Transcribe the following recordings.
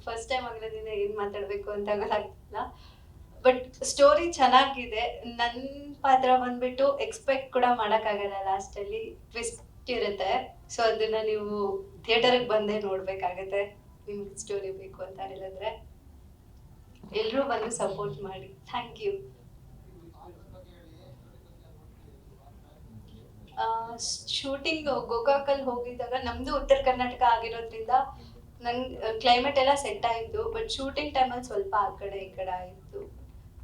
First time ಆಗಿರೋದ್ರಿಂದ ಏನು ಮಾತಾಡಬೇಕು ಅಂತ ಗೊತ್ತಾಗ್ತಿಲ್ಲ. ಬಟ್ ಸ್ಟೋರಿ ಚೆನ್ನಾಗಿದೆ. ನನ್ನ ಪಾತ್ರ ಬಂದ್ಬಿಟ್ಟು ಎಕ್ಸ್ಪೆಕ್ಟ್ ಕೂಡ ಮಾಡೋಕ್ಕಾಗಲ್ಲ, ಲಾಸ್ಟಲ್ಲಿ ಟ್ವಿಸ್ಟ್ ಇರುತ್ತೆ. ಸೊ ಅದನ್ನ ನೀವು ಥಿಯೇಟರ್ಗೆ ಬಂದೇ ನೋಡ್ಬೇಕಾಗತ್ತೆ, ನಿಮ್ಗೆ ಸ್ಟೋರಿ ಬೇಕು ಅಂತ ಹೇಳಿದ್ರೆ. ಎಲ್ಲರೂ ಬಂದು ಸಪೋರ್ಟ್ ಮಾಡಿ. Thank you. ಶೂಟಿಂಗ್ ಗೋಕಾಕಲ್ಲಿ ಹೋಗಿದ್ದಾಗ, ನಮ್ದು ಉತ್ತರ ಕರ್ನಾಟಕ ಆಗಿರೋದ್ರಿಂದ ನಂಗೆ ಕ್ಲೈಮೇಟ್ ಎಲ್ಲ ಸೆಟ್ ಆಯಿತು. ಬಟ್ ಶೂಟಿಂಗ್ ಟೈಮಲ್ಲಿ ಸ್ವಲ್ಪ ಆ ಕಡೆ ಈ ಕಡೆ ಆಯಿತು.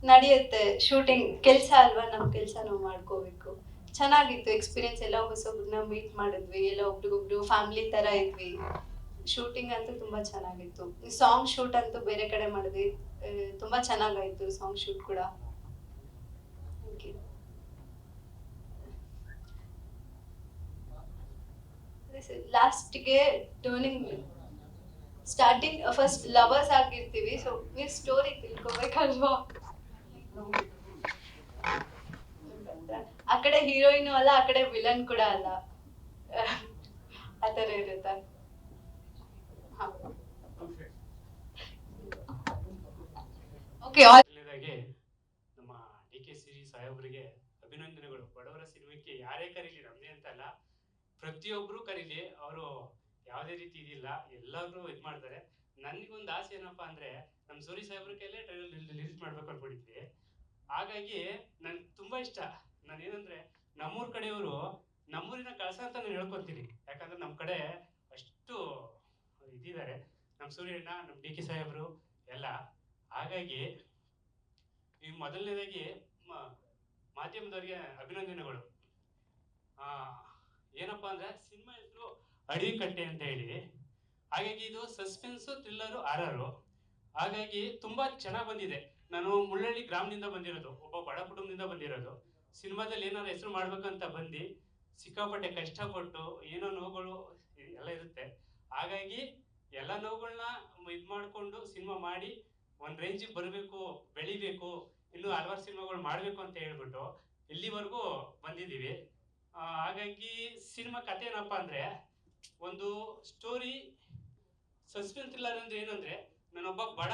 ನಡೆಯುತ್ತೆ, ಶೂಟಿಂಗ್ ಕೆಲಸ ಅಲ್ವಾ, ನಮ್ಮ ಕೆಲಸ ನಾವು ಮಾಡ್ಕೋಬೇಕು. ಚೆನ್ನಾಗಿತ್ತು ಎಕ್ಸ್ಪೀರಿಯನ್ಸ್. ಎಲ್ಲ ಹೊಸೊಬ್ರನ್ನ ಮೀಟ್ ಮಾಡಿದ್ವಿ, ಎಲ್ಲ ಒಬ್ರಿಗೊಬ್ರು ಫ್ಯಾಮಿಲಿ ಥರ ಇದ್ವಿ. ಶೂಟಿಂಗ್ ಅಂತೂ ತುಂಬ ಚೆನ್ನಾಗಿತ್ತು. ಸಾಂಗ್ ಶೂಟ್ ಅಂತೂ ಬೇರೆ ಕಡೆ ಮಾಡಿದ್ವಿ, ತುಂಬ ಚೆನ್ನಾಗಾಯಿತು ಸಾಂಗ್ ಶೂಟ್ ಕೂಡ. ಲಾಸ್ಟ್ಗೆ ಟರ್ನಿಂಗ್, ಸ್ಟಾರ್ಟಿಂಗ್ ಫಸ್ಟ್ ಲವರ್ಸ್ ಆಗಿರ್ತೀವಿ. ಸೊ ನೀವು ಸ್ಟೋರಿ ತಿಳ್ಕೊಬೇಕಲ್ವಾ, ಆ ಕಡೆ ಹೀರೋಯಿನ್ ಅಲ್ಲ, ಆ ಕಡೆ ವಿಲನ್ ಕೂಡ ಅಲ್ಲ, ಆ ಥರ ಇರುತ್ತೆ. ನಮ್ಮ DK ಶ್ರೀ ಸಾಹೇಬ್ರಿಗೆ ಅಭಿನಂದನೆಗಳು. ಬಡವರ ಸಿನಿಮಾಕ್ಕೆ ಯಾರೇ ಕರೀಲಿ, ನಮ್ದೇ ಅಂತಲ್ಲ, ಪ್ರತಿಯೊಬ್ರು ಕರೀಲಿ, ಅವರು ಯಾವುದೇ ರೀತಿ ಇದಿಲ್ಲ, ಎಲ್ಲರೂ ಇದು ಮಾಡ್ತಾರೆ. ನನಗೊಂದು ಆಸೆ ಏನಪ್ಪಾ ಅಂದ್ರೆ, ನಮ್ಮ ಸೂರಿ ಸಾಹೇಬ್ರ ಕೈಲೇ ರಿಲೀಸ್ ಮಾಡ್ಬೇಕು ಅನ್ಕೊಂಡಿದ್ವಿ. ಹಾಗಾಗಿ ನನ್ಗೆ ತುಂಬಾ ಇಷ್ಟ. ನಾನೇನಂದ್ರೆ, ನಮ್ಮೂರ್ ಕಡೆಯವರು ನಮ್ಮೂರಿನ ಕಳಸ ಅಂತ ನಾನು ಹೇಳ್ಕೊತೀನಿ. ಯಾಕಂದ್ರೆ ನಮ್ಮ ಕಡೆ ಅಷ್ಟು ಇದಿದ್ದಾರೆ, ನಮ್ಮ ಸೂರ್ಯಣ್ಣ, ನಮ್ಮ DK ಸಾಹೇಬ್ರು ಎಲ್ಲ. ಹಾಗಾಗಿ ಈ ಮೊದಲನೇದಾಗಿ ಮಾಧ್ಯಮದವರಿಗೆ ಅಭಿನಂದನೆಗಳು. ಏನಪ್ಪಾ ಅಂದ್ರೆ, ಸಿನಿಮಾ ಹೆಸರು ಅಡವಿಕಟ್ಟೆ ಅಂತ ಹೇಳಿ. ಹಾಗಾಗಿ ಇದು ಸಸ್ಪೆನ್ಸ್, ಥ್ರಿಲ್ಲರು, ಹಾರರು. ಹಾಗಾಗಿ ತುಂಬಾ ಚೆನ್ನಾಗಿ ಬಂದಿದೆ. ನಾನು ಮುಳ್ಳಳ್ಳಿ ಗ್ರಾಮದಿಂದ ಬಂದಿರೋದು, ಒಬ್ಬ ಬಡ ಕುಟುಂಬದಿಂದ ಬಂದಿರೋದು. ಸಿನಿಮಾದಲ್ಲಿ ಏನಾದ್ರು ಹೆಸರು ಮಾಡ್ಬೇಕಂತ ಬಂದು ಸಿಕ್ಕಾಪಟ್ಟೆ ಕಷ್ಟಪಟ್ಟು, ಏನೋ ನೋವುಗಳು ಎಲ್ಲ ಇರುತ್ತೆ. ಹಾಗಾಗಿ ಎಲ್ಲ ನೋವುಗಳನ್ನ ಇದು ಮಾಡಿಕೊಂಡು ಸಿನಿಮಾ ಮಾಡಿ ಒಂದು ರೇಂಜಿಗೆ ಬರಬೇಕು, ಬೆಳಿಬೇಕು, ಇನ್ನೂ ಹಲವಾರು ಸಿನಿಮಾಗಳು ಮಾಡಬೇಕು ಅಂತ ಹೇಳ್ಬಿಟ್ಟು ಇಲ್ಲಿವರೆಗೂ ಬಂದಿದ್ದೀವಿ. ಹಾಗಾಗಿ ಸಿನಿಮಾ ಕಥೆ ಏನಪ್ಪ ಅಂದ್ರೆ, ಒಂದು ಸ್ಟೋರಿ ಸಸ್ಪೆನ್ಸ್ ಥ್ರಿಲ್ಲರ್ ಅಂದ್ರೆ ಏನಂದ್ರೆ, ನಾನೊಬ್ಬ ಬಡ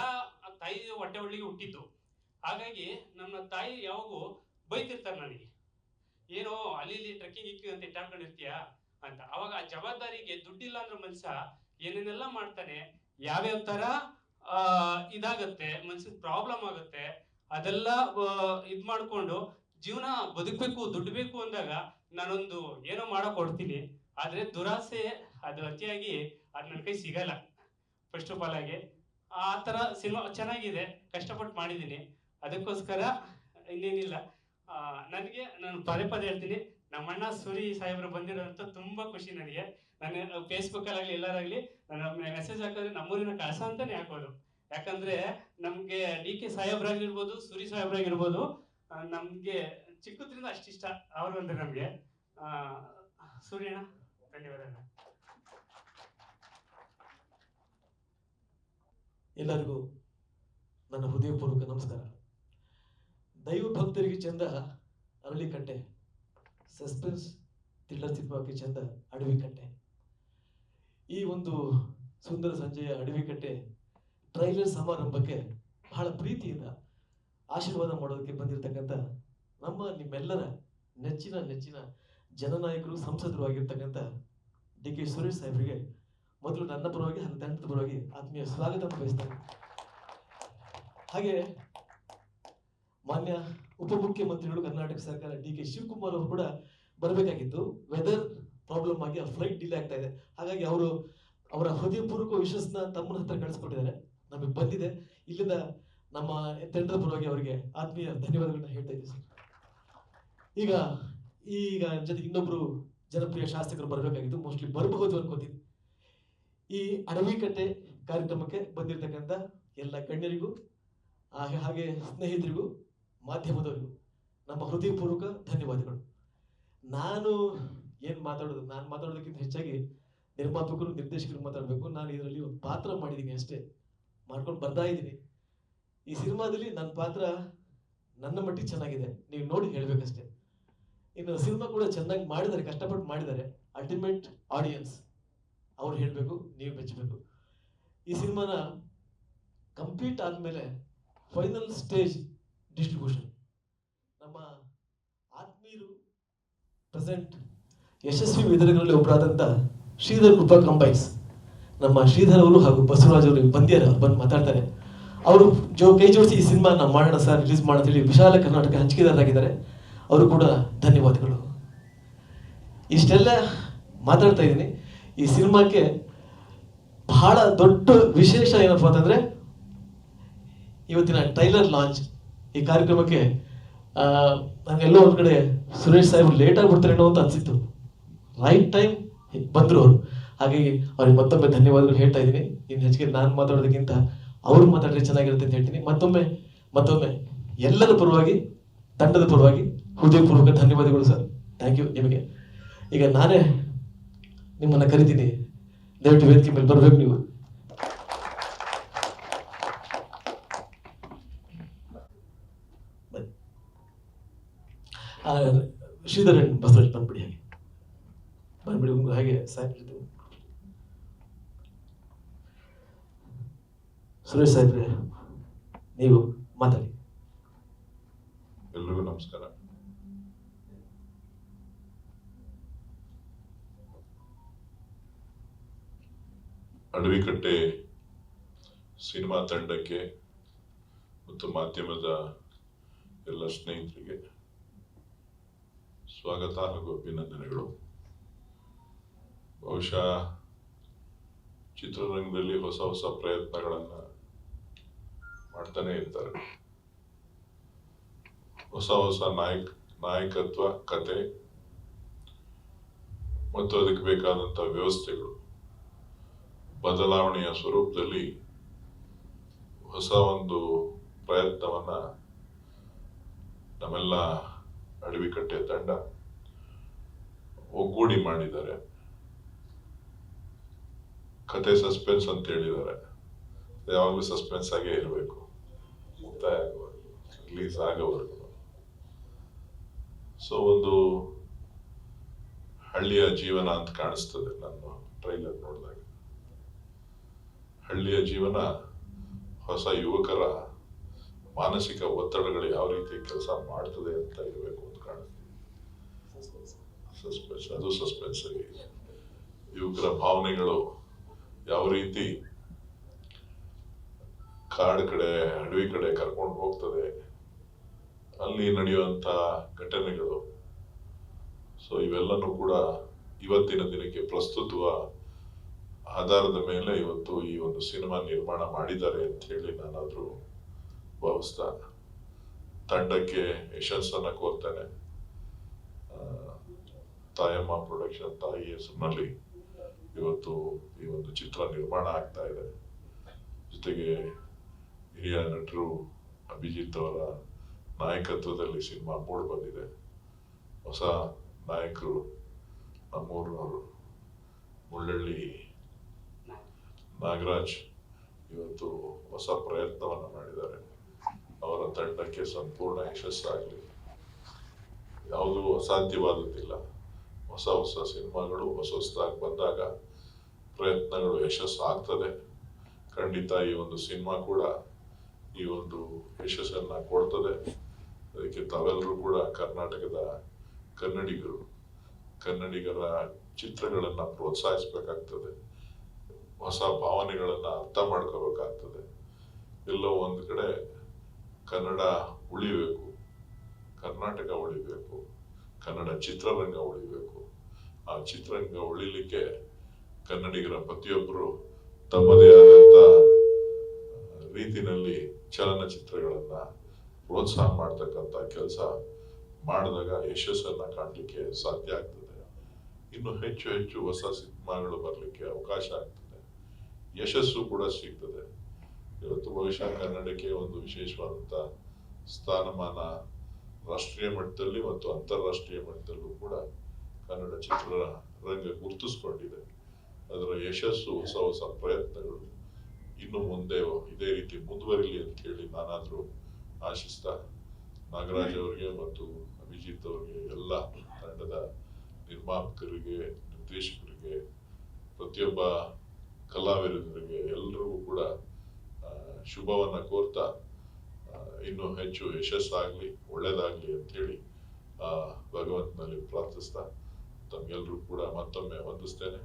ತಾಯಿ ಹೊಟ್ಟೆ ಒಳ್ಳಿಗೆ ಹುಟ್ಟಿದ್ದು. ಹಾಗಾಗಿ ನನ್ನ ತಾಯಿ ಯಾವಾಗೂ ಬೈತಿರ್ತಾರೆ ನನಗೆ, ಏನೋ ಅಲ್ಲಿ ಇಲ್ಲಿ ಟ್ರೆಕ್ಕಿಂಗ್ ಇಕ್ಕಿಂಗ್ ಅಂತ ಇಟ್ಟಾಡ್ಕೊಂಡಿರ್ತೀಯ ಅಂತ. ಅವಾಗ ಆ ಜವಾಬ್ದಾರಿಗೆ ದುಡ್ಡಿಲ್ಲ ಅಂದ್ರೆ ಮನುಷ್ಯ ಏನೇನೆಲ್ಲ ಮಾಡ್ತಾನೆ, ಯಾವ್ಯಾವ ತರ ಇದಾಗತ್ತೆ, ಮನ್ಸಿಗೆ ಪ್ರಾಬ್ಲಮ್ ಆಗುತ್ತೆ. ಅದೆಲ್ಲ ಇದ್ ಮಾಡ್ಕೊಂಡು ಜೀವನ ಬದುಕಬೇಕು, ದುಡ್ಡು ಬೇಕು ಅಂದಾಗ ನಾನೊಂದು ಏನೋ ಮಾಡಕ್ ಕೊಡ್ತೀನಿ. ಆದ್ರೆ ದುರಾಸೆ ಅದು ಅತಿಯಾಗಿ ಅದ್ ನನ್ನ ಕೈ ಸಿಗಲ್ಲ. ಫಸ್ಟ್ ಆಫ್ ಆಲ್ ಆಗಿ ಆ ತರ ಸಿನಿಮಾ ಚೆನ್ನಾಗಿದೆ, ಕಷ್ಟಪಟ್ಟು ಮಾಡಿದ್ದೀನಿ. ಅದಕ್ಕೋಸ್ಕರ ಇನ್ನೇನಿಲ್ಲ, ನನಗೆ ನಾನು ಪದೇ ಪದೇ ಹೇಳ್ತೀನಿ, ನಮ್ಮಣ್ಣ ಸೂರಿ ಸಾಹೇಬ್ರು ಬಂದಿರೋಂಥ ತುಂಬಾ ಖುಷಿ ನನಗೆ. ನಾನು ಫೇಸ್ಬುಕ್ ಅಲ್ಲಾಗ್ಲಿ ಎಲ್ಲರಾಗ್ಲಿ ನಾನು ಮೆಸೇಜ್ ಹಾಕಿದ್ರೆ ನಮ್ಮೂರಿನ ಕಳಸ ಅಂತಾನೆ ಹಾಕೋದು. ಯಾಕಂದ್ರೆ ನಮ್ಗೆ DK ಸಾಹೇಬ್ರಾಗಿರ್ಬೋದು, ಸೂರಿ ಸಾಹೇಬ್ರಾಗಿರ್ಬೋದು, ನಮ್ಗೆ ಚಿಕ್ಕದ್ರಿಂದ ಅಷ್ಟಿಷ್ಟ ಅವರು ಅಂದ್ರೆ ನಮ್ಗೆ. ಸೂರ್ಯಣ್ಣ, ಧನ್ಯವಾದ. ಎಲ್ಲರಿಗೂ ನನ್ನ ಹೃದಯಪೂರ್ವಕ ನಮಸ್ಕಾರ. ದೈವ ಭಕ್ತರಿಗೆ ಚಂದ ಅರಳಿಕಟ್ಟೆ, ಸಸ್ಪೆನ್ಸ್ ಥ್ರಿಲ್ಲರ್ ಸಿನಿಮಾಕ್ಕೆ ಚಂದ ಅಡವಿಕಟ್ಟೆ. ಈ ಒಂದು ಸುಂದರ ಸಂಜೆಯ ಅಡವಿಕಟ್ಟೆ ಟ್ರೈಲರ್ ಸಮಾರಂಭಕ್ಕೆ ಬಹಳ ಪ್ರೀತಿಯಿಂದ ಆಶೀರ್ವಾದ ಮಾಡೋದಕ್ಕೆ ಬಂದಿರತಕ್ಕಂಥ ನಿಮ್ಮೆಲ್ಲರ ನೆಚ್ಚಿನ ಜನನಾಯಕರು, ಸಂಸದರು ಆಗಿರ್ತಕ್ಕಂಥ DK ಸುರೇಶ್ ಸಾಹೇಬರಿಗೆ ಮೊದಲು ನನ್ನ ಪರವಾಗಿ ಹಾಗೂ ತಂಡದ ಪರವಾಗಿ ಆತ್ಮೀಯ ಸ್ವಾಗತ ಬಯಸ್ತೇನೆ. ಹಾಗೆ ಮಾನ್ಯ ಉಪಮುಖ್ಯಮಂತ್ರಿಗಳು ಕರ್ನಾಟಕ ಸರ್ಕಾರ DK ಶಿವಕುಮಾರ್ ಅವರು ಕೂಡ ಬರಬೇಕಾಗಿತ್ತು. ವೆದರ್ ಪ್ರಾಬ್ಲಮ್ ಆಗಿ ಫ್ಲೈಟ್ ಡಿಲೇ ಆಗ್ತಾ ಇದೆ. ಹಾಗಾಗಿ ಅವರ ಹೃದಯಪೂರ್ವಕ ವಿಶ್ವಾಸನ ತಮ್ಮನ ಹತ್ರ ಕಳಿಸ್ಕೊಟ್ಟಿದ್ದಾರೆ, ನಮಗೆ ಬಂದಿದೆ. ಇಲ್ಲಿಂದ ನಮ್ಮ ತಂಡದ ಪರವಾಗಿ ಅವರಿಗೆ ಆತ್ಮೀಯ ಧನ್ಯವಾದಗಳನ್ನ ಹೇಳ್ತಾ ಇದ್ದೀವಿ ಸರ್. ಈಗ ಜೊತೆ ಇನ್ನೊಬ್ರು ಜನಪ್ರಿಯ ಶಾಸಕರು ಬರಬೇಕಾಗಿತ್ತು, ಮೋಸ್ಟ್ಲಿ ಬರಬಹುದು ಅನ್ಕೋತೀನಿ. ಈ ಅಡವಿಕಟ್ಟೆ ಕಾರ್ಯಕ್ರಮಕ್ಕೆ ಬಂದಿರತಕ್ಕಂಥ ಎಲ್ಲ ಗಣ್ಯರಿಗೂ ಹಾಗೆ ಸ್ನೇಹಿತರಿಗೂ ಮಾಧ್ಯಮದವರಿಗೂ ನಮ್ಮ ಹೃದಯಪೂರ್ವಕ ಧನ್ಯವಾದಗಳು. ನಾನು ಮಾತಾಡೋದಕ್ಕಿಂತ ಹೆಚ್ಚಾಗಿ ನಿರ್ಮಾಪಕರು, ನಿರ್ದೇಶಕರು ಮಾತಾಡಬೇಕು. ನಾನು ಇದರಲ್ಲಿ ಒಂದು ಪಾತ್ರ ಮಾಡಿದ್ದೀನಿ ಅಷ್ಟೇ, ಮಾಡ್ಕೊಂಡು ಬರ್ತಾ ಇದ್ದೀನಿ. ಈ ಸಿನಿಮಾದಲ್ಲಿ ನನ್ನ ಪಾತ್ರ ನನ್ನ ಮಟ್ಟಿಗೆ ಚೆನ್ನಾಗಿದೆ, ನೀವು ನೋಡಿ ಹೇಳ್ಬೇಕಷ್ಟೇ. ಇನ್ನು ಸಿನಿಮಾ ಕೂಡ ಚೆನ್ನಾಗಿ ಮಾಡಿದ್ದಾರೆ, ಕಷ್ಟಪಟ್ಟು ಮಾಡಿದ್ದಾರೆ. ಅಲ್ಟಿಮೇಟ್ ಆಡಿಯನ್ಸ್ ಅವ್ರು ಹೇಳಬೇಕು, ನೀವು ಮೆಚ್ಚಬೇಕು. ಈ ಈ ಸಿನಿಮಾನ ಕಂಪ್ಲೀಟ್ ಆದಮೇಲೆ ಫೈನಲ್ ಸ್ಟೇಜ್ ಡಿಸ್ಟ್ರಿಬ್ಯೂಷನ್ ನಮ್ಮ ಆತ್ಮೀಯರು ಪ್ರೆಸೆಂಟ್ ಯಶಸ್ವಿ ವಿತರಕರಲ್ಲಿ ಒಬ್ಬರಾದಂಥ ಶ್ರೀಧರ್ ಕೃಪಾ ಕಂಬೈನ್ಸ್, ನಮ್ಮ ಶ್ರೀಧರ್ ಅವರು ಹಾಗೂ ಬಸವರಾಜ್ ಅವರು ಬಂದಿದ್ದಾರೆ, ಬಂದು ಮಾತಾಡ್ತಾರೆ. ಅವರು ಕೈ ಜೋಡಿಸಿ ಈ ಸಿನಿಮಾ ನಾವು ಮಾಡೋಣ ಸರ್, ರಿಲೀಸ್ ಮಾಡೋಂತೇಳಿ ವಿಶಾಲ ಕರ್ನಾಟಕ ಹಂಚಿಕೆದಾರರಾಗಿದ್ದಾರೆ. ಅವರು ಕೂಡ ಧನ್ಯವಾದಗಳು. ಇಷ್ಟೆಲ್ಲ ಮಾತಾಡ್ತಾ ಇದ್ದೀನಿ. ಈ ಸಿನಿಮಾಕ್ಕೆ ಬಹಳ ದೊಡ್ಡ ವಿಶೇಷ ಏನಪ್ಪ ಅಂತಂದರೆ ಇವತ್ತಿನ ಟ್ರೈಲರ್ ಲಾಂಚ್. ಈ ಕಾರ್ಯಕ್ರಮಕ್ಕೆ ನನಗೆಲ್ಲೋ ಒಂದು ಕಡೆ ಸುರೇಶ್ ಸಾಹೇಬ್ ಲೇಟ್ ಆಗಿಬಿಡ್ತಾರೇನೋ ಅಂತ ಅನಿಸಿತ್ತು. ರೈಟ್ ಟೈಮ್ ಬಂದರು ಅವರು. ಹಾಗಾಗಿ ಅವ್ರಿಗೆ ಮತ್ತೊಮ್ಮೆ ಧನ್ಯವಾದಗಳು ಹೇಳ್ತಾ ಇದ್ದೀನಿ. ಇನ್ನು ಹೆಚ್ಚಿಗೆ ನಾನು ಮಾತಾಡೋದಕ್ಕಿಂತ ಅವರು ಮಾತಾಡಿದ್ರೆ ಚೆನ್ನಾಗಿರುತ್ತೆ ಅಂತ ಹೇಳ್ತೀನಿ. ಮತ್ತೊಮ್ಮೆ ಎಲ್ಲರ ಪರವಾಗಿ, ತಂಡದ ಪರವಾಗಿ ಹೃದಯಪೂರ್ವಕ ಧನ್ಯವಾದಗಳು ಸರ್. ಥ್ಯಾಂಕ್ ಯು ನಿಮಗೆ. ಈಗ ನಾನೇ ನಿಮ್ಮನ್ನು ಕರಿತೀನಿ, ದಯವಿಟ್ಟು ವೇದಿಕೆ ಮೇಲೆ ಬರಬೇಕು ನೀವು. ಶ್ರೀಧರ್ ಅಂಡ್ ಬಸವರಾಜ್ ಬಂದ್ಬಿಡಿ, ಹಾಗೆ ಸಾಹೇಬ್ರಿದ್ದು. ಸುರೇಶ್ ಸಾಹೇಬ್ರೆ, ನೀವು ಮಾತಾಡಿ. ಎಲ್ರಿಗೂ ನಮಸ್ಕಾರ. ಅಡವಿಕಟ್ಟೆ ಸಿನಿಮಾ ತಂಡಕ್ಕೆ ಮತ್ತು ಮಾಧ್ಯಮದ ಎಲ್ಲ ಸ್ನೇಹಿತರಿಗೆ ಸ್ವಾಗತ ಹಾಗೂ ಅಭಿನಂದನೆಗಳು. ಬಹುಶಃ ಚಿತ್ರರಂಗದಲ್ಲಿ ಹೊಸ ಹೊಸ ಪ್ರಯತ್ನಗಳನ್ನು ಮಾಡ್ತಾನೆ ಇರ್ತಾರೆ. ಹೊಸ ನಾಯಕತ್ವ, ಕತೆ ಮತ್ತು ಅದಕ್ಕೆ ಬೇಕಾದಂಥ ವ್ಯವಸ್ಥೆಗಳು ಬದಲಾವಣೆಯ ಸ್ವರೂಪದಲ್ಲಿ ಹೊಸ ಒಂದು ಪ್ರಯತ್ನವನ್ನ ನಮ್ಮೆಲ್ಲ ಅಡವಿಕಟ್ಟೆ ತಂಡ ಒಗ್ಗೂಡಿ ಮಾಡಿದ್ದಾರೆ. ಕತೆ ಸಸ್ಪೆನ್ಸ್ ಅಂತ ಹೇಳಿದ್ದಾರೆ. ಯಾವಾಗಲೂ ಸಸ್ಪೆನ್ಸ್ ಆಗೇ ಇರಬೇಕು, ಮುಕ್ತಾಯ ಆಗೋವರೆಗೂ, ರಿಲೀಸ್ ಆಗೋವರೆಗೂ. ಸೊ ಒಂದು ಹಳ್ಳಿಯ ಜೀವನ ಅಂತ ಕಾಣಿಸ್ತದೆ ನನ್ನ ಟ್ರೈಲರ್ ನೋಡಿದಾಗ. ಹಳ್ಳಿಯ ಜೀವನ ಹೊಸ ಯುವಕರ ಮಾನಸಿಕ ಒತ್ತಡಗಳು ಯಾವ ರೀತಿ ಕೆಲಸ ಮಾಡ್ತದೆ ಅಂತ ಇರಬೇಕು ಅಂತ ಕಾಣಿಸ್ತೀವಿ. ಸಸ್ಪೆನ್ಸ್, ಅದು ಸಸ್ಪೆನ್ಸ್ ಆಗಿ ಯುವಕರ ಭಾವನೆಗಳು ಯಾವ ರೀತಿ ಕಾಡು ಕಡೆ, ಅಡವಿ ಕಡೆ ಕರ್ಕೊಂಡು ಹೋಗ್ತದೆ, ಅಲ್ಲಿ ನಡೆಯುವಂತ ಘಟನೆಗಳು. ಸೊ ಇವೆಲ್ಲನೂ ಕೂಡ ಇವತ್ತಿನ ದಿನಕ್ಕೆ ಪ್ರಸ್ತುತವ ಆಧಾರದ ಮೇಲೆ ಇವತ್ತು ಈ ಒಂದು ಸಿನಿಮಾ ನಿರ್ಮಾಣ ಮಾಡಿದ್ದಾರೆ ಅಂತ ಹೇಳಿ ನಾನಾದ್ರೂ ಭಾವಿಸ್ತಾ ತಂಡಕ್ಕೆ ಯಶಸ್ಸನ್ನ ಕೋರ್ತೇನೆ. ತಾಯಮ್ಮ ಪ್ರೊಡಕ್ಷನ್, ತಾಯಿ ಹೆಸರಿನಲ್ಲಿ ಇವತ್ತು ಈ ಒಂದು ಚಿತ್ರ ನಿರ್ಮಾಣ ಆಗ್ತಾ ಇದೆ. ಜೊತೆಗೆ ಹಿರಿಯ ನಟರು ಅಭಿಜಿತ್ ಅವರ ನಾಯಕತ್ವದಲ್ಲಿ ಸಿನಿಮಾ ಮೂಡಿ ಬಂದಿದೆ. ಹೊಸ ನಾಯಕರು ನಮ್ಮೂರಿನವರು ಮುಳ್ಳಳ್ಳಿ ನಾಗರಾಜ್ ಇವತ್ತು ಹೊಸ ಪ್ರಯತ್ನವನ್ನು ಮಾಡಿದ್ದಾರೆ. ಅವರ ತಂಡಕ್ಕೆ ಸಂಪೂರ್ಣ ಯಶಸ್ಸಾಗಲಿ. ಯಾವುದೂ ಅಸಾಧ್ಯವಾದದ್ದಿಲ್ಲ. ಹೊಸ ಹೊಸ ಸಿನಿಮಾಗಳು ಹೊಸದಾಗಿ ಬಂದಾಗ ಪ್ರಯತ್ನಗಳು ಯಶಸ್ಸು ಆಗ್ತದೆ. ಖಂಡಿತ ಈ ಒಂದು ಸಿನಿಮಾ ಕೂಡ ಈ ಒಂದು ಯಶಸ್ಸನ್ನ ಕೊಡ್ತದೆ. ಅದಕ್ಕೆ ತಾವೆಲ್ಲರೂ ಕೂಡ ಕರ್ನಾಟಕದ ಕನ್ನಡಿಗರ ಚಿತ್ರಗಳನ್ನ ಪ್ರೋತ್ಸಾಹಿಸಬೇಕಾಗ್ತದೆ. ಹೊಸ ಭಾವನೆಗಳನ್ನ ಅರ್ಥ ಮಾಡ್ಕೋಬೇಕಾಗ್ತದೆ. ಎಲ್ಲೋ ಒಂದು ಕಡೆ ಕನ್ನಡ ಉಳಿಬೇಕು, ಕರ್ನಾಟಕ ಉಳಿಬೇಕು, ಕನ್ನಡ ಚಿತ್ರರಂಗ ಉಳಿಬೇಕು. ಆ ಚಿತ್ರರಂಗ ಉಳಿಲಿಕ್ಕೆ ಕನ್ನಡಿಗರ ಪ್ರತಿಯೊಬ್ಬರು ತಮ್ಮದೇ ಆದಂತ ರೀತಿನಲ್ಲಿ ಚಲನಚಿತ್ರಗಳನ್ನ ಪ್ರೋತ್ಸಾಹ ಮಾಡ್ತಕ್ಕಂಥ ಕೆಲಸ ಮಾಡಿದಾಗ ಯಶಸ್ಸನ್ನ ಕಾಣಲಿಕ್ಕೆ ಸಾಧ್ಯ ಆಗ್ತದೆ. ಇನ್ನು ಹೆಚ್ಚು ಹೆಚ್ಚು ಹೊಸ ಸಿನಿಮಾಗಳು ಬರಲಿಕ್ಕೆ ಅವಕಾಶ ಆಗ್ತದೆ, ಯಶಸ್ಸು ಕೂಡ ಸಿಗ್ತದೆ. ಇವತ್ತು ಬಹುಶಃ ಕನ್ನಡಕ್ಕೆ ಒಂದು ವಿಶೇಷವಾದಂಥ ಸ್ಥಾನಮಾನ ರಾಷ್ಟ್ರೀಯ ಮಟ್ಟದಲ್ಲಿ ಮತ್ತು ಅಂತಾರಾಷ್ಟ್ರೀಯ ಮಟ್ಟದಲ್ಲೂ ಕೂಡ ಕನ್ನಡ ಚಿತ್ರರಂಗ ಗುರುತಿಸ್ಕೊಂಡಿದೆ. ಅದರ ಯಶಸ್ಸು, ಹೊಸ ಹೊಸ ಪ್ರಯತ್ನಗಳು ಇನ್ನು ಮುಂದೆ ಇದೇ ರೀತಿ ಮುಂದುವರಿಲಿ ಅಂತ ಹೇಳಿ ನಾನಾದ್ರೂ ಆಶಿಸ್ತಾ, ನಾಗರಾಜ್ ಅವರಿಗೆ ಮತ್ತು ಅಭಿಜಿತ್ ಅವರಿಗೆ, ಎಲ್ಲ ತಂಡದ ನಿರ್ಮಾಪಕರಿಗೆ, ನಿರ್ದೇಶಕರಿಗೆ, ಪ್ರತಿಯೊಬ್ಬ ಕಲಾವಿದರಿಗೆ ಎಲ್ಲರಿಗೂ ಕೂಡ ಶುಭವನ್ನ ಕೋರ್ತಾ ಇನ್ನೂ ಹೆಚ್ಚು ಯಶಸ್ಸಾಗಲಿ, ಒಳ್ಳೇದಾಗಲಿ ಅಂತೇಳಿ ಭಗವಂತನಲ್ಲಿ ಪ್ರಾರ್ಥಿಸ್ತಾ ತಮ್ಗೆಲ್ರೂ ಕೂಡ ಮತ್ತೊಮ್ಮೆ ವಂದಿಸ್ತೇನೆ.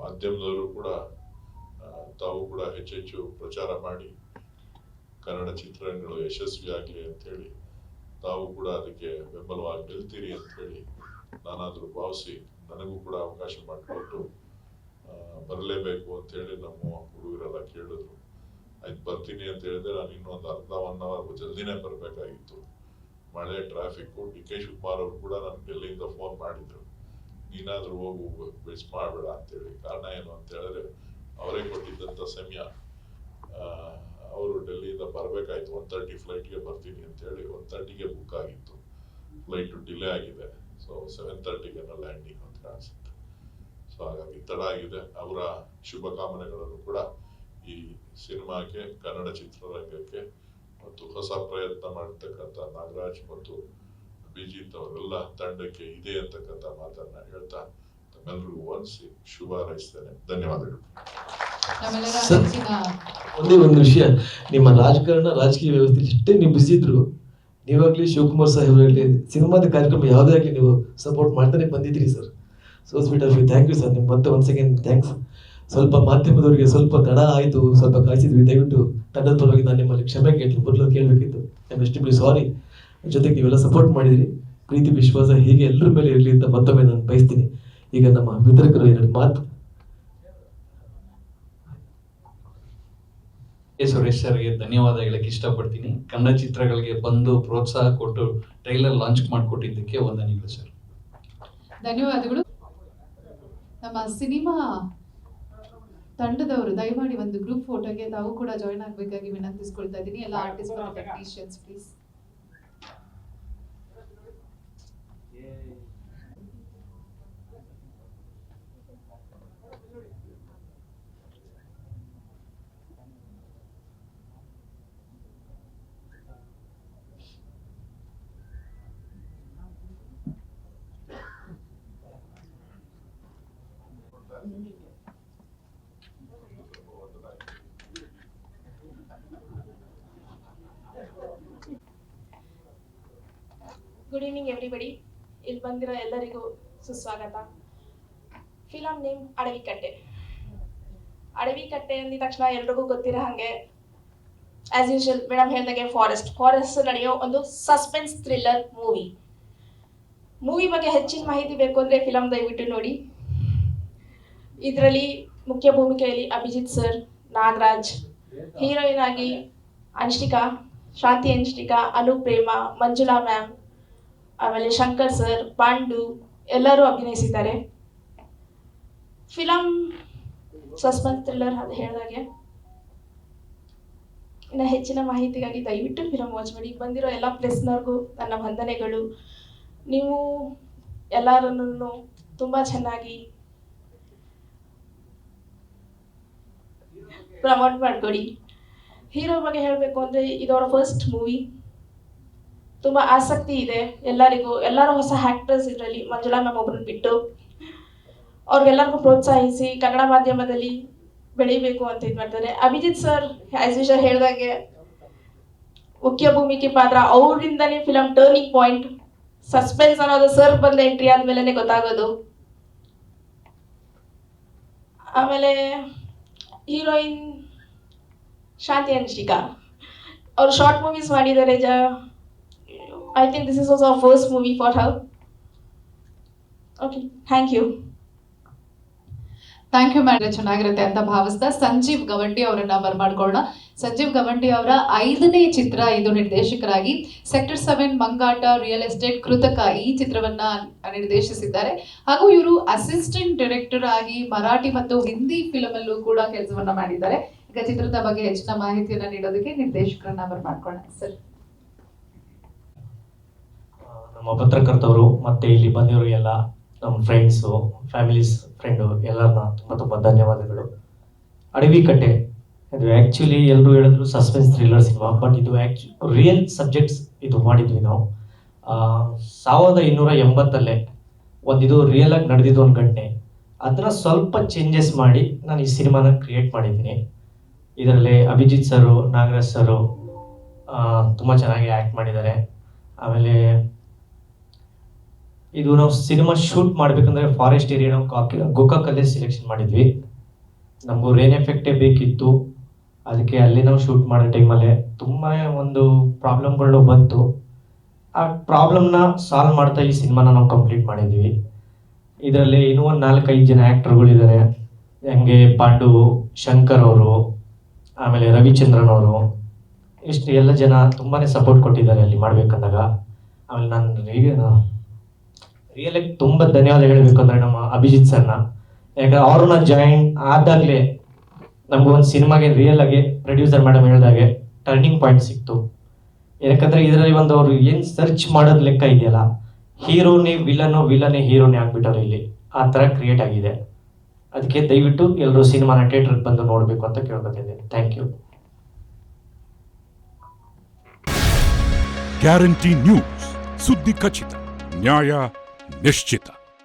ಮಾಧ್ಯಮದವರು ಕೂಡ ತಾವು ಕೂಡ ಹೆಚ್ಚೆಚ್ಚು ಪ್ರಚಾರ ಮಾಡಿ ಕನ್ನಡ ಚಿತ್ರರಂಗಗಳು ಯಶಸ್ವಿಯಾಗಲಿ ಅಂತೇಳಿ ತಾವು ಕೂಡ ಅದಕ್ಕೆ ಬೆಂಬಲವಾಗಿ ನಿಲ್ತೀರಿ ಅಂತ ಹೇಳಿ ನಾನಾದರೂ ಭಾವಿಸಿ ನನಗೂ ಕೂಡ ಅವಕಾಶ ಮಾಡಿಕೊಟ್ಟು ಬರಲೇಬೇಕು ಅಂತ ಹೇಳಿ ನಮ್ಮ ಹುಡುಗರೆಲ್ಲ ಕೇಳಿದ್ರು. ಆಯ್ತು ಬರ್ತೀನಿ ಅಂತ ಹೇಳಿದ್ರೆ ನಾನು ಇನ್ನೊಂದು ಅರ್ಧ 1 ಅವರ್ ಜಲ್ದಿನೇ ಬರಬೇಕಾಗಿತ್ತು. ಮಳೆ, ಟ್ರಾಫಿಕ್ಕು. ಡಿ.ಕೆ. ಶಿವಕುಮಾರ್ ಅವರು ಕೂಡ ನಾನು ಡೆಲ್ಲಿಯಿಂದ ಫೋನ್ ಮಾಡಿದ್ರು, ನೀನಾದ್ರೂ ಹೋಗು, ಮಿಸ್ ಮಾಡಬೇಡ ಅಂತೇಳಿ. ಕಾರಣ ಏನು ಅಂತ ಹೇಳಿದ್ರೆ ಅವರೇ ಕೊಟ್ಟಿದ್ದಂಥ ಸಮಯ. ಅವರು ಡೆಲ್ಲಿಯಿಂದ ಬರಬೇಕಾಯ್ತು, 1:30 ಫ್ಲೈಟ್ಗೆ ಬರ್ತೀನಿ ಅಂತ ಹೇಳಿ 1:30ಗೆ ಬುಕ್ ಆಗಿತ್ತು. ಫ್ಲೈಟು ಡಿಲೇ ಆಗಿದೆ. ಸೊ 7:30ಗೆ ಲ್ಯಾಂಡಿಂಗ್ ಅಂತ ಕಾಣಿಸುತ್ತೆ. ಸೊ ಹಾಗಾಗಿ ತಡ ಆಗಿದೆ. ಅವರ ಶುಭಕಾಮನೆಗಳನ್ನು ಕೂಡ ಈ ಸಿನಿಮಾಕ್ಕೆ, ಕನ್ನಡ ಚಿತ್ರರಂಗಕ್ಕೆ ಮತ್ತು ಹೊಸ ಪ್ರಯತ್ನ ಮಾಡಿರ್ತಕ್ಕಂಥ ನಾಗರಾಜ್ ಮತ್ತು ಅಭಿಜಿತ್ ಅವರೆಲ್ಲ ತಂಡಕ್ಕೆ ಇದೆ ಅಂತಕ್ಕಂಥ ಮಾತನ್ನ ಹೇಳ್ತಾ ತಮ್ಮೆಲ್ಲರಿಗೂ ವಂದಿಸಿ ಶುಭ ಹಾರೈಸ್ತೇನೆ. ಧನ್ಯವಾದಗಳು. ಒಂದೇ ಒಂದು ವಿಷಯ, ನಿಮ್ಮ ರಾಜಕೀಯ ವ್ಯವಸ್ಥೆ ಎಷ್ಟೇ ನೀವು ಬಿಸಿದ್ರು, ನೀವಾಗ್ಲಿ ಶಿವಕುಮಾರ್ ಸಾಹೇಬ್ರಾಗ್ಲಿ ಸಿನಿಮಾದ ಕಾರ್ಯಕ್ರಮ ಯಾವುದೇ ಆಗಲಿ ನೀವು ಸಪೋರ್ಟ್ ಮಾಡ್ತಾನೆ ಬಂದಿದ್ದೀರಿ sir. So sweet of you. Thank you sir. ನಿಮ್ಗೆ ಮತ್ತೆ ಒನ್ಸ್ ಅಗೇನ್ ಥ್ಯಾಂಕ್ಸ್. ಸ್ವಲ್ಪ ಮಾಧ್ಯಮದವರಿಗೆ ಸ್ವಲ್ಪ ತಡ ಆಯಿತು, ಸ್ವಲ್ಪ ಕಾಯಿಸಿದ್ವಿ. ದಯವಿಟ್ಟು ತಂಡದ ಪರವಾಗಿ ನಾನು ನಿಮ್ಮಲ್ಲಿ ಕ್ಷಮೆ ಕೇಳಬೇಕಿತ್ತು. I am extremely sorry. ಜೊತೆಗೆ ನೀವೆಲ್ಲ ಸಪೋರ್ಟ್ ಮಾಡಿದಿರಿ. ಪ್ರೀತಿ ವಿಶ್ವಾಸ ಹೀಗೆ ಎಲ್ಲರ ಮೇಲೆ ಇರಲಿ ಅಂತ ಮತ್ತೊಮ್ಮೆ ನಾನು ಬಯಸ್ತೀನಿ. ಈಗ ನಮ್ಮ ವಿತರಕರು 2 ಮಾತು. ಸುರೇಶ್ ಸರ್ಗೆ ಧನ್ಯವಾದ ಹೇಳಕ್ಕೆ ಇಷ್ಟಪಡ್ತೀನಿ. ಕನ್ನಡ ಚಿತ್ರಗಳಿಗೆ ಬಂದು ಪ್ರೋತ್ಸಾಹ ಕೊಟ್ಟು ಟ್ರೈಲರ್ ಲಾಂಚ್ ಮಾಡಿಕೊಟ್ಟಿದ್ದಕ್ಕೆ ವಂದನೆಗಳು ಸರ್. ಧನ್ಯವಾದಗಳು. ನಮ್ಮ ಸಿನಿಮಾ ತಂಡದವರು ದಯಮಾಡಿ ಒಂದು ಗ್ರೂಪ್ ಫೋಟೋಗೆ ತಾವು ಕೂಡ ಜಾಯಿನ್ ಆಗಬೇಕಾಗಿ ವಿನಂತಿಸ್ಕೊಳ್ತಾ ಇದ್ದೀನಿ. ಎಲ್ಲ ಆರ್ಟಿಸ್ಟ್ ಮತ್ತು technicians please. Good evening everybody. ಇಲ್ಲಿ ಬಂದಿರೋ ಎಲ್ಲರಿಗೂ ಸುಸ್ವಾಗತ. Film name ಅಡವಿಕಟ್ಟೆ. ಅಡವಿಕಟ್ಟೆ ಅಂದಿದ ತಕ್ಷಣ ಎಲ್ರಿಗೂ ಗೊತ್ತಿರೋ ಹಾಗೆ ಆಸ್ ಯೂಶುವಲ್ ಮೇಡಮ್ ಹೇಳಿದಾಗೆ ಫಾರೆಸ್ಟ್ ನಡೆಯೋ ಒಂದು ಸಸ್ಪೆನ್ಸ್ ಥ್ರಿಲ್ಲರ್ ಮೂವಿ ಬಗ್ಗೆ ಹೆಚ್ಚಿನ ಮಾಹಿತಿ ಬೇಕು ಅಂದರೆ ಫಿಲಮ್ ದಯವಿಟ್ಟು ನೋಡಿ. ಇದರಲ್ಲಿ ಮುಖ್ಯ ಭೂಮಿಕೆಯಲ್ಲಿ ಅಭಿಜಿತ್ ಸರ್, ನಾಗರಾಜ್, ಹೀರೋಯಿನ್ ಆಗಿ ಶಾಂತಿ ಅನ್ಷ್ಟಿಕಾ, ಅನುಪ್ರೇಮ, ಮಂಜುಳಾ ಮ್ಯಾಮ್, ಆಮೇಲೆ ಶಂಕರ್ ಸರ್, ಪಾಂಡು ಎಲ್ಲರೂ ಅಭಿನಯಿಸಿದ್ದಾರೆ. ಫಿಲಮ್ ಸಸ್ಪೆನ್ಸ್ ಥ್ರಿಲ್ಲರ್ ಅಂತ ಹೇಳಿದಾಗೆ. ಇನ್ನು ಹೆಚ್ಚಿನ ಮಾಹಿತಿಗಾಗಿ ದಯವಿಟ್ಟು ಫಿಲಮ್ ವಾಚ್ ಮಾಡಿ. ಬಂದಿರೋ ಎಲ್ಲ ಪ್ರೆಸ್ನವ್ರಿಗೂ ನನ್ನ ವಂದನೆಗಳು. ನೀವು ಎಲ್ಲರನ್ನು ತುಂಬ ಚೆನ್ನಾಗಿ ಪ್ರಮೋಟ್ ಮಾಡಿಕೊಡಿ. ಹೀರೋ ಬಗ್ಗೆ ಹೇಳಬೇಕು ಅಂದರೆ ಇದು ಅವರ ಫಸ್ಟ್ ಮೂವಿ. ತುಂಬ ಆಸಕ್ತಿ ಇದೆ ಎಲ್ಲರೂ ಹೊಸ ಆ್ಯಕ್ಟರ್ಸ್ ಇದರಲ್ಲಿ, ಮಂಜುಳಾ ಮ್ಯಾಮ್ ಒಬ್ಬರನ್ನ ಬಿಟ್ಟು. ಅವ್ರಿಗೆಲ್ಲರಿಗೂ ಪ್ರೋತ್ಸಾಹಿಸಿ ಕನ್ನಡ ಮಾಧ್ಯಮದಲ್ಲಿ ಬೆಳಿಬೇಕು ಅಂತ ಇದು ಮಾಡ್ತಾರೆ. ಅಭಿಜಿತ್ ಸರ್ ಆಸ್ ಯೂಶುವಲ್ ಹೇಳಿದಾಗೆ ಮುಖ್ಯ ಭೂಮಿಕೆ ಪಾತ್ರ, ಅವರಿಂದನೇ ಫಿಲಮ್ ಟರ್ನಿಂಗ್ ಪಾಯಿಂಟ್. ಸಸ್ಪೆನ್ಸ್ ಅನ್ನೋದು ಸರ್ ಬಂದ ಎಂಟ್ರಿ ಆದ್ಮೇಲೆ ಗೊತ್ತಾಗೋದು. ಆಮೇಲೆ ಹೀರೋಯಿನ್ ಶಾಂತಿ ಅನ್ಷಿಕಾ, ಅವರು ಶಾರ್ಟ್ ಮೂವೀಸ್ ಮಾಡಿದ್ದಾರೆ. I think this is also ಅವರ್ first movie for her. Okay, thank you. Thank you ma'am. ಚೆನ್ನಾಗಿರುತ್ತೆ ಅಂತ ಭಾವಿಸ್ತಾ ಸಂಜೀವ್ ಗವಂಡಿ ಅವರನ್ನ ಬರಮಾಡ್ಕೊಳ್ಳೋಣ. ಸಂಜೀವ್ ಗವಂಡಿ ಅವರ 5ನೇ ಚಿತ್ರ ಇದು ನಿರ್ದೇಶಕರಾಗಿ. ಸೆಕ್ಟರ್ 7 ಮಂಗಾಟ, ರಿಯಲ್ ಎಸ್ಟೇಟ್, ಕೃತಕ ಈ ಚಿತ್ರವನ್ನ ನಿರ್ದೇಶಿಸಿದ್ದಾರೆ. ಹಾಗೂ ಇವರು ಅಸಿಸ್ಟೆಂಟ್ ಡೈರೆಕ್ಟರ್ ಆಗಿ ಮರಾಠಿ ಮತ್ತು ಹಿಂದಿ ಫಿಲಮ್ ಅಲ್ಲೂ ಕೂಡ ಕೆಲಸವನ್ನ ಮಾಡಿದ್ದಾರೆ. ಈಗ ಚಿತ್ರದ ಬಗ್ಗೆ ಹೆಚ್ಚಿನ ಮಾಹಿತಿಯನ್ನ ನೀಡೋದಕ್ಕೆ ನಿರ್ದೇಶಕರನ್ನ ಬರಮಾಡ್ಕೊಳ್ಳೋಣ ಸರ್. ನಮ್ಮ ಪತ್ರಕರ್ತವರು ಮತ್ತೆ ಇಲ್ಲಿ ಬಂದಿರೋ ಎಲ್ಲ ನಮ್ಮ ಫ್ರೆಂಡ್ಸು, ಫ್ಯಾಮಿಲೀಸ್ ಫ್ರೆಂಡು ಎಲ್ಲರನ್ನ ತುಂಬ ಧನ್ಯವಾದಗಳು. ಅಡವಿಕಟ್ಟೆ ಇದು ಆ್ಯಕ್ಚುಲಿ ಎಲ್ಲರೂ ಹೇಳಿದ್ರು ಸಸ್ಪೆನ್ಸ್ ಥ್ರಿಲ್ಲರ್ ಸಿನಿಮಾ, ಬಟ್ ಇದು ರಿಯಲ್ ಸಬ್ಜೆಕ್ಟ್ಸ್ ಇದು ಮಾಡಿದ್ವಿ ನಾವು. 1980 ಇದು ರಿಯಲ್ ಆಗಿ ನಡೆದಿದ್ದು ಒಂದು ಘಟನೆ. ಅದನ್ನ ಸ್ವಲ್ಪ ಚೇಂಜಸ್ ಮಾಡಿ ನಾನು ಈ ಸಿನಿಮಾನ ಕ್ರಿಯೇಟ್ ಮಾಡಿದ್ದೀನಿ. ಇದರಲ್ಲಿ ಅಭಿಜಿತ್ ಸರು, ನಾಗರಾಜ್ ಸರು ತುಂಬ ಚೆನ್ನಾಗಿ ಆ್ಯಕ್ಟ್ ಮಾಡಿದ್ದಾರೆ. ಆಮೇಲೆ ಇದು ನಾವು ಸಿನಿಮಾ ಶೂಟ್ ಮಾಡಬೇಕಂದ್ರೆ ಫಾರೆಸ್ಟ್ ಏರಿಯಾ ನಾವು ಗೋಕಾಕಲ್ಲೇ ಸೆಲೆಕ್ಷನ್ ಮಾಡಿದ್ವಿ. ನಮಗೂ ರೇನ್ ಎಫೆಕ್ಟೇ ಬೇಕಿತ್ತು. ಅದಕ್ಕೆ ಅಲ್ಲಿ ನಾವು ಶೂಟ್ ಮಾಡೋ ಟೈಮಲ್ಲೇ ತುಂಬ ಒಂದು ಪ್ರಾಬ್ಲಮ್ಗಳು ಬಂತು. ಆ ಪ್ರಾಬ್ಲಮ್ನ ಸಾಲ್ವ್ ಮಾಡ್ತಾ ಈ ಸಿನಿಮಾನ ನಾವು ಕಂಪ್ಲೀಟ್ ಮಾಡಿದ್ವಿ. ಇದರಲ್ಲಿ ಇನ್ನೂ ಒಂದು 4-5 ಜನ ಆ್ಯಕ್ಟರ್ಗಳಿದ್ದಾರೆ. ಹಂಗೆ ಪಾಂಡು, ಶಂಕರ್ ಅವರು, ಆಮೇಲೆ ರವಿಚಂದ್ರನ್ ಅವರು, ಇಷ್ಟು ಎಲ್ಲ ಜನ ತುಂಬಾ ಸಪೋರ್ಟ್ ಕೊಟ್ಟಿದ್ದಾರೆ ಅಲ್ಲಿ ಮಾಡಬೇಕಂದಾಗ. ಆಮೇಲೆ ನಾನು ರಿಯಲ್ ಆಗಿ ತುಂಬ ಧನ್ಯವಾದ ಹೇಳಬೇಕು ಅಂದರೆ ನಮ್ಮ ಅಭಿಜಿತ್ ಸರ್ನ. ಯಾಕಂದ್ರೆ ಅವ್ರನ್ನ ಜಾಯಿನ್ ಆದಾಗಲೇ ನಮಗೊಂದು ಸಿನಿಮಾಗೆ ರಿಯಲ್ ಆಗಿ ಪ್ರೊಡ್ಯೂಸರ್ ಮೇಡಮ್ ಹೇಳಿದಾಗೆ ಟರ್ನಿಂಗ್ ಪಾಯಿಂಟ್ ಸಿಕ್ತು. ಯಾಕಂದರೆ ಇದರಲ್ಲಿ ಒಂದು ಅವರು ಏನು ಸರ್ಚ್ ಮಾಡೋದು ಲೆಕ್ಕ ಇದೆಯಲ್ಲ, ಹೀರೋನೇ ವಿಲನೇ ಹೀರೋನೇ ಆಗ್ಬಿಟ್ಟವ್ರು ಇಲ್ಲಿ, ಆ ಥರ ಕ್ರಿಯೇಟ್ ಆಗಿದೆ. ಅದಕ್ಕೆ ದಯವಿಟ್ಟು ಎಲ್ಲರೂ ಸಿನಿಮಾನ ಥಿಯೇಟ್ರಿಗೆ ಬಂದು ನೋಡಬೇಕು ಅಂತ ಕೇಳ್ಕೊತಿದ್ದೀನಿ. Thank you. ಗ್ಯಾರಂಟಿ ನ್ಯೂಸ್, ಸುದ್ದಿ ಖಚಿತ, ನ್ಯಾಯ ನಿಶ್ಚಿತ.